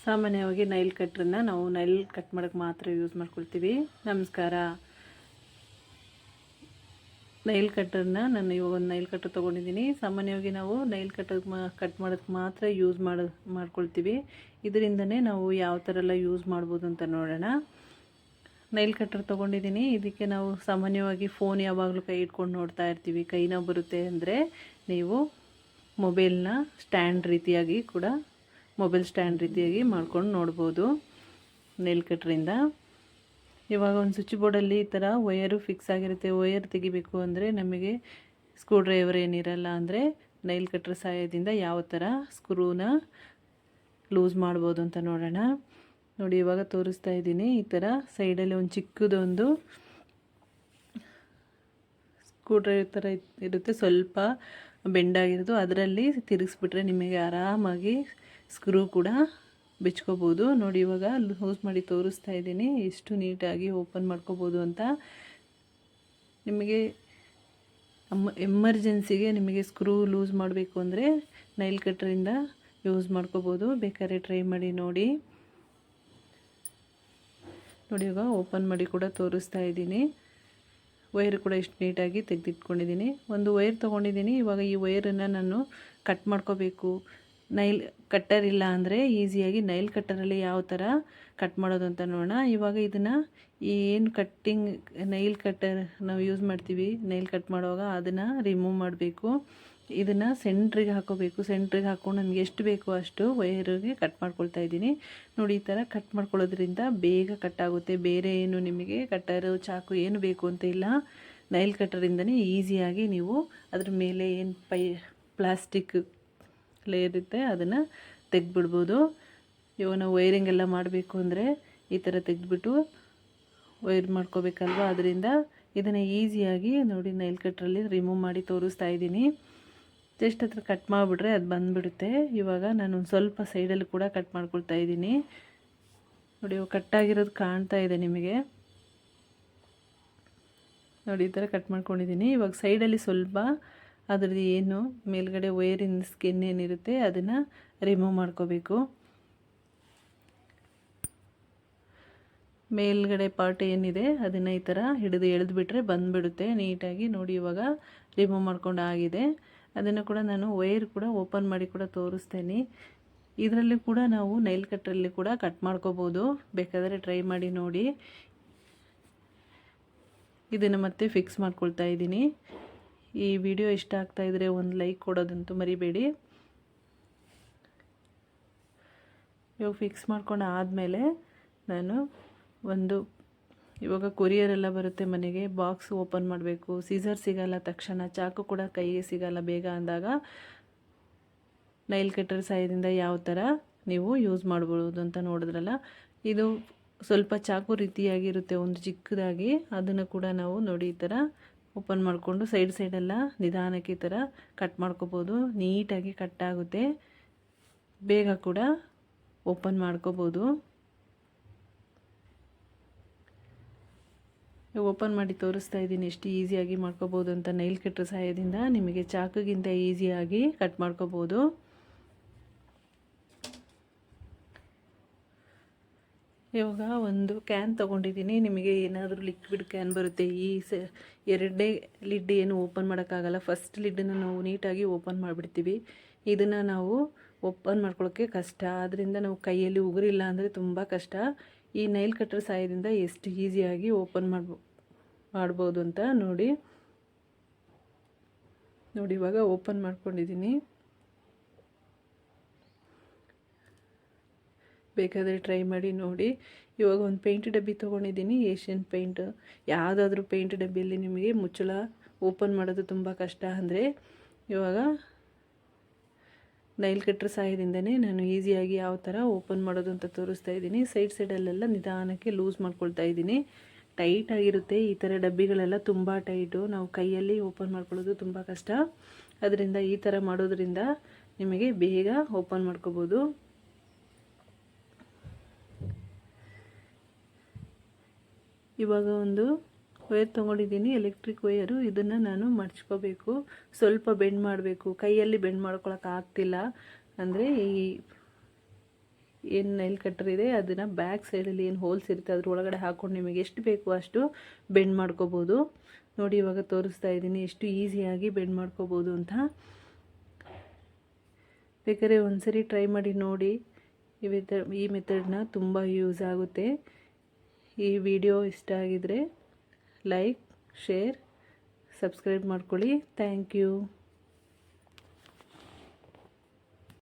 ಸಾಮಾನ್ಯವಾಗಿ ನೈಲ್ ಕಟ್ರನ್ನ ನಾವು Nile cut ಮಾಡೋಕ್ಕೆ ಮಾತ್ರ ಯೂಸ್ ಮಾಡ್ಕೊಳ್ತೀವಿ. ನಮಸ್ಕಾರ. ನೈಲ್ ಕಟ್ಟರ್ನ ನಾನು ಇವಾಗ ಒಂದು ನೈಲ್ ಕಟ್ಟರ್ ತೊಗೊಂಡಿದ್ದೀನಿ. ಸಾಮಾನ್ಯವಾಗಿ ನಾವು ನೈಲ್ ಕಟ್ ಮಾಡೋಕ್ಕೆ ಮಾತ್ರ ಯೂಸ್ ಮಾಡ್ಕೊಳ್ತೀವಿ. ಇದರಿಂದನೇ ನಾವು ಯಾವ ಥರ ಎಲ್ಲ ಯೂಸ್ ಮಾಡ್ಬೋದು ಅಂತ ನೋಡೋಣ. ನೈಲ್ ಕಟ್ಟರ್ ತೊಗೊಂಡಿದ್ದೀನಿ. ಇದಕ್ಕೆ ನಾವು ಸಾಮಾನ್ಯವಾಗಿ ಫೋನ್ ಯಾವಾಗಲೂ ಕೈ ಇಟ್ಕೊಂಡು ನೋಡ್ತಾ ಇರ್ತೀವಿ. ಕೈ ನೋವು ಬರುತ್ತೆ ಅಂದರೆ ನೀವು ಮೊಬೈಲ್ನ ಸ್ಟ್ಯಾಂಡ್ ರೀತಿಯಾಗಿ ಕೂಡ ಮೊಬೈಲ್ ಸ್ಟ್ಯಾಂಡ್ ರೀತಿಯಾಗಿ ಮಾಡ್ಕೊಂಡು ನೋಡ್ಬೋದು ನೈಲ್ ಕಟ್ರಿಂದ. ಇವಾಗ ಒಂದು ಸ್ವಿಚ್ ಬೋರ್ಡಲ್ಲಿ ಈ ಥರ ವಯರು ಫಿಕ್ಸ್ ಆಗಿರುತ್ತೆ. ವಯರ್ ತೆಗಿಬೇಕು ಅಂದರೆ ನಮಗೆ ಸ್ಕ್ರೂ ಡ್ರೈವರ್ ಏನಿರಲ್ಲ ಅಂದರೆ ನೈಲ್ ಕಟ್ರ್ ಸಹಾಯದಿಂದ ಯಾವ ಥರ ಸ್ಕ್ರೂನ ಲೂಸ್ ಮಾಡ್ಬೋದು ಅಂತ ನೋಡೋಣ. ನೋಡಿ, ಇವಾಗ ತೋರಿಸ್ತಾ ಇದ್ದೀನಿ. ಈ ಥರ ಸೈಡಲ್ಲಿ ಒಂದು ಚಿಕ್ಕದೊಂದು ಸ್ಕ್ರೂ ಡ್ರೈವರ್ ಥರ ಇರುತ್ತೆ, ಸ್ವಲ್ಪ ಬೆಂಡಾಗಿರೋದು. ಅದರಲ್ಲಿ ತಿರುಗಿಸ್ಬಿಟ್ರೆ ನಿಮಗೆ ಆರಾಮಾಗಿ ಸ್ಕ್ರೂ ಕೂಡ ಬಿಚ್ಕೋಬೋದು. ನೋಡಿ, ಇವಾಗ ಲೂಸ್ ಮಾಡಿ ತೋರಿಸ್ತಾ ಇದ್ದೀನಿ ಎಷ್ಟು ನೀಟಾಗಿ ಓಪನ್ ಮಾಡ್ಕೋಬೋದು ಅಂತ. ನಿಮಗೆ ಎಮರ್ಜೆನ್ಸಿಗೆ ನಿಮಗೆ ಸ್ಕ್ರೂ ಲೂಸ್ ಮಾಡಬೇಕು ಅಂದರೆ ನೈಲ್ ಕಟ್ರಿಂದ ಯೂಸ್ ಮಾಡ್ಕೋಬೋದು. ಬೇಕಾದ್ರೆ ಟ್ರೈ ಮಾಡಿ ನೋಡಿ. ಇವಾಗ ಓಪನ್ ಮಾಡಿ ಕೂಡ ತೋರಿಸ್ತಾ ಇದ್ದೀನಿ. ವೈರ್ ಕೂಡ ಎಷ್ಟು ನೀಟಾಗಿ ತೆಗೆದಿಟ್ಕೊಂಡಿದ್ದೀನಿ. ಒಂದು ವೈರ್ ತೊಗೊಂಡಿದ್ದೀನಿ. ಇವಾಗ ಈ ವೈರನ್ನು ನಾನು ಕಟ್ ಮಾಡ್ಕೋಬೇಕು. ನೈಲ್ ಕಟ್ಟರ್ ಇಲ್ಲ ಅಂದರೆ ಈಸಿಯಾಗಿ ನೈಲ್ ಕಟ್ಟರಲ್ಲಿ ಯಾವ ಥರ ಕಟ್ ಮಾಡೋದು ಅಂತ ನೋಡೋಣ. ಇವಾಗ ಇದನ್ನು ಏನು ಕಟ್ಟಿಂಗ್ ನೈಲ್ ಕಟ್ಟರ್ ನಾವು ಯೂಸ್ ಮಾಡ್ತೀವಿ ನೈಲ್ ಕಟ್ ಮಾಡುವಾಗ ಅದನ್ನು ರಿಮೂವ್ ಮಾಡಬೇಕು. ಇದನ್ನು ಸೆಂಟ್ರಿಗೆ ಹಾಕೋಬೇಕು. ಸೆಂಟ್ರಿಗೆ ಹಾಕ್ಕೊಂಡು ನನಗೆ ಎಷ್ಟು ಬೇಕೋ ಅಷ್ಟು ವೈರಿಗೆ ಕಟ್ ಮಾಡ್ಕೊಳ್ತಾ ಇದ್ದೀನಿ. ನೋಡಿ, ಈ ಥರ ಕಟ್ ಮಾಡ್ಕೊಳ್ಳೋದ್ರಿಂದ ಬೇಗ ಕಟ್ ಆಗುತ್ತೆ. ಬೇರೆ ಏನು ನಿಮಗೆ ಕಟ್ಟರು ಚಾಕು ಏನು ಬೇಕು ಅಂತ ಇಲ್ಲ. ನೈಲ್ ಕಟ್ಟರಿಂದನೇ ಈಸಿಯಾಗಿ ನೀವು ಅದ್ರ ಮೇಲೆ ಏನು ಪ್ಲಾಸ್ಟಿಕ್ ಲೇಯರ್ ಇರುತ್ತೆ ಅದನ್ನು ತೆಗೆದ್ಬಿಡ್ಬೋದು. ಇವಾಗ ನಾವು ವೈರಿಂಗ್ ಎಲ್ಲ ಮಾಡಬೇಕು ಅಂದರೆ ಈ ಥರ ತೆಗೆದ್ಬಿಟ್ಟು ವೈರ್ ಮಾಡ್ಕೋಬೇಕಲ್ವ. ಅದರಿಂದ ಇದನ್ನು ಈಸಿಯಾಗಿ ನೋಡಿ ನೈಲ್ ಕಟ್ರಲ್ಲಿ ರಿಮೂವ್ ಮಾಡಿ ತೋರಿಸ್ತಾ ಇದ್ದೀನಿ. ಜಸ್ಟ್ ಹತ್ರ ಕಟ್ ಮಾಡಿಬಿಟ್ರೆ ಅದು ಬಂದುಬಿಡುತ್ತೆ. ಇವಾಗ ನಾನು ಸ್ವಲ್ಪ ಸೈಡಲ್ಲಿ ಕೂಡ ಕಟ್ ಮಾಡ್ಕೊಳ್ತಾ ಇದ್ದೀನಿ. ನೋಡಿ, ಇವಾಗ ಕಟ್ಟಾಗಿರೋದು ಕಾಣ್ತಾ ಇದೆ ನಿಮಗೆ. ನೋಡಿ, ಈ ಥರ ಕಟ್ ಮಾಡ್ಕೊಂಡಿದ್ದೀನಿ. ಇವಾಗ ಸೈಡಲ್ಲಿ ಸ್ವಲ್ಪ ಅದರದ್ದು ಏನು ಮೇಲ್ಗಡೆ ವೈರಿನ ಸ್ಕಿನ್ ಏನಿರುತ್ತೆ ಅದನ್ನು ರಿಮೂವ್ ಮಾಡ್ಕೋಬೇಕು. ಮೇಲ್ಗಡೆ ಪಾರ್ಟ್ ಏನಿದೆ ಅದನ್ನು ಈ ಥರ ಹಿಡಿದು ಎಳೆದುಬಿಟ್ರೆ ಬಂದುಬಿಡುತ್ತೆ ನೀಟಾಗಿ. ನೋಡಿ, ಇವಾಗ ರಿಮೂವ್ ಮಾಡ್ಕೊಂಡು ಆಗಿದೆ. ಅದನ್ನು ಕೂಡ ನಾನು ವೈರ್ ಕೂಡ ಓಪನ್ ಮಾಡಿ ಕೂಡ ತೋರಿಸ್ತೇನೆ. ಇದರಲ್ಲಿ ಕೂಡ ನಾವು ನೈಲ್ ಕಟ್ಟರಲ್ಲಿ ಕೂಡ ಕಟ್ ಮಾಡ್ಕೋಬೋದು. ಬೇಕಾದರೆ ಟ್ರೈ ಮಾಡಿ ನೋಡಿ. ಇದನ್ನು ಮತ್ತೆ ಫಿಕ್ಸ್ ಮಾಡ್ಕೊಳ್ತಾ ಇದ್ದೀನಿ. ಈ ವಿಡಿಯೋ ಇಷ್ಟ ಆಗ್ತಾ ಇದ್ದರೆ ಒಂದು ಲೈಕ್ ಕೊಡೋದಂತೂ ಮರಿಬೇಡಿ. ಇವಾಗ ಫಿಕ್ಸ್ ಮಾಡ್ಕೊಂಡು ಆದಮೇಲೆ ನಾನು ಇವಾಗ ಕೊರಿಯರೆಲ್ಲ ಬರುತ್ತೆ ಮನೆಗೆ, ಬಾಕ್ಸ್ ಓಪನ್ ಮಾಡಬೇಕು. ಸೀಸರ್ ಸಿಗಲ್ಲ ತಕ್ಷಣ, ಚಾಕು ಕೂಡ ಕೈಗೆ ಸಿಗಲ್ಲ ಬೇಗ ಅಂದಾಗ ನೈಲ್ ಕಟ್ಟರ್ ಸಹಾಯದಿಂದ ಯಾವ ಥರ ನೀವು ಯೂಸ್ ಮಾಡ್ಬೋದು ಅಂತ ನೋಡಿದ್ರಲ್ಲ. ಇದು ಸ್ವಲ್ಪ ಚಾಕು ರೀತಿಯಾಗಿರುತ್ತೆ ಒಂದು ಚಿಕ್ಕದಾಗಿ. ಅದನ್ನು ಕೂಡ ನಾವು ನೋಡಿ ಈ ಥರ ಓಪನ್ ಮಾಡಿಕೊಂಡು ಸೈಡೆಲ್ಲ ನಿಧಾನಕ್ಕೆ ಈ ಥರ ಕಟ್ ಮಾಡ್ಕೋಬೋದು. ನೀಟಾಗಿ ಕಟ್ ಆಗುತ್ತೆ, ಬೇಗ ಕೂಡ ಓಪನ್ ಮಾಡ್ಕೋಬೋದು. ಓಪನ್ ಮಾಡಿ ತೋರಿಸ್ತಾ ಇದ್ದೀನಿ ಎಷ್ಟು ಈಸಿಯಾಗಿ ಮಾಡ್ಕೋಬೋದು ಅಂತ. ನೈಲ್ ಕಟ್ಟರ್ ಸಹಾಯದಿಂದ ನಿಮಗೆ ಚಾಕುಗಿಂತ ಈಸಿಯಾಗಿ ಕಟ್ ಮಾಡ್ಕೋಬೋದು. ಇವಾಗ ಒಂದು ಕ್ಯಾನ್ ತೊಗೊಂಡಿದ್ದೀನಿ. ನಿಮಗೆ ಏನಾದರೂ ಲಿಕ್ವಿಡ್ ಕ್ಯಾನ್ ಬರುತ್ತೆ. ಈ ಎರಡೇ ಲಿಡ್ ಏನು ಓಪನ್ ಮಾಡೋಕ್ಕಾಗಲ್ಲ. ಫಸ್ಟ್ ಲಿಡ್ಡನ್ನು ನಾವು ನೀಟಾಗಿ ಓಪನ್ ಮಾಡಿಬಿಡ್ತೀವಿ. ಇದನ್ನು ನಾವು ಓಪನ್ ಮಾಡ್ಕೊಳ್ಳೋಕ್ಕೆ ಕಷ್ಟ. ಆದ್ದರಿಂದ ನಾವು ಕೈಯಲ್ಲಿ ಉಗುರಿಲ್ಲ ಅಂದರೆ ತುಂಬ ಕಷ್ಟ. ಈ ನೈಲ್ ಕಟ್ಟರ್ ಸಹಾಯದಿಂದ ಎಷ್ಟು ಈಸಿಯಾಗಿ ಓಪನ್ ಮಾಡ್ಬೋದು ಅಂತ ನೋಡಿ. ಇವಾಗ ಓಪನ್ ಮಾಡ್ಕೊಂಡಿದ್ದೀನಿ. ಬೇಕಾದರೆ ಟ್ರೈ ಮಾಡಿ ನೋಡಿ. ಇವಾಗ ಒಂದು ಪೇಂಟ್ ಡಬ್ಬಿ ತೊಗೊಂಡಿದ್ದೀನಿ, ಏಷ್ಯನ್ ಪೇಂಟ್. ಯಾವುದಾದ್ರೂ ಪೇಂಟ್ ಡಬ್ಬಿಯಲ್ಲಿ ನಿಮಗೆ ಮುಚ್ಚಳ ಓಪನ್ ಮಾಡೋದು ತುಂಬ ಕಷ್ಟ ಅಂದರೆ ಇವಾಗ ನೈಲ್ ಕಟ್ಟರ್ ಸಹಾಯದಿಂದನೇ ನಾನು ಈಸಿಯಾಗಿ ಯಾವ ಥರ ಓಪನ್ ಮಾಡೋದು ಅಂತ ತೋರಿಸ್ತಾ ಇದ್ದೀನಿ. ಸೈಡಲ್ಲೆಲ್ಲ ನಿಧಾನಕ್ಕೆ ಲೂಸ್ ಮಾಡ್ಕೊಳ್ತಾ ಇದ್ದೀನಿ. ಟೈಟ್ ಆಗಿರುತ್ತೆ ಈ ಥರ ಡಬ್ಬಿಗಳೆಲ್ಲ, ತುಂಬ ಟೈಟು. ನಾವು ಕೈಯಲ್ಲಿ ಓಪನ್ ಮಾಡ್ಕೊಳ್ಳೋದು ತುಂಬ ಕಷ್ಟ. ಅದರಿಂದ ಈ ಥರ ಮಾಡೋದ್ರಿಂದ ನಿಮಗೆ ಬೇಗ ಓಪನ್ ಮಾಡ್ಕೋಬೋದು. ಇವಾಗ ಒಂದು ವೈರ್ ತೊಗೊಂಡಿದ್ದೀನಿ, ಎಲೆಕ್ಟ್ರಿಕ್ ವೈರು. ಇದನ್ನು ನಾನು ಮಡ್ಚ್ಕೋಬೇಕು. ಸ್ವಲ್ಪ ಬೆಂಡ್ ಮಾಡಬೇಕು. ಕೈಯಲ್ಲಿ ಬೆಂಡ್ ಮಾಡ್ಕೊಳಕ್ಕೆ ಆಗ್ತಿಲ್ಲ ಅಂದರೆ ಏನು ನೈಲ್ ಕಟ್ಟರ್ ಇದೆ ಅದನ್ನು ಬ್ಯಾಕ್ ಸೈಡಲ್ಲಿ ಏನು ಹೋಲ್ಸ್ ಇರುತ್ತೆ ಅದ್ರ ಒಳಗಡೆ ಹಾಕ್ಕೊಂಡು ನಿಮಗೆ ಎಷ್ಟು ಬೇಕು ಅಷ್ಟು ಬೆಂಡ್ ಮಾಡ್ಕೋಬೋದು. ನೋಡಿ ಇವಾಗ ತೋರಿಸ್ತಾ ಇದ್ದೀನಿ ಎಷ್ಟು ಈಸಿಯಾಗಿ ಬೆಂಡ್ ಮಾಡ್ಕೋಬೋದು ಅಂತ. ಬೇಕಾದ್ರೆ ಒಂದ್ಸರಿ ಟ್ರೈ ಮಾಡಿ ನೋಡಿ. ಈ ಮೆಥಡ್ನ ತುಂಬ ಯೂಸ್ ಆಗುತ್ತೆ. ಈ ವಿಡಿಯೋ ಇಷ್ಟ ಆಗಿದರೆ ಲೈಕ್, ಶೇರ್, ಸಬ್ಸ್ಕ್ರೈಬ್ ಮಾಡ್ಕೊಳ್ಳಿ. Thank you.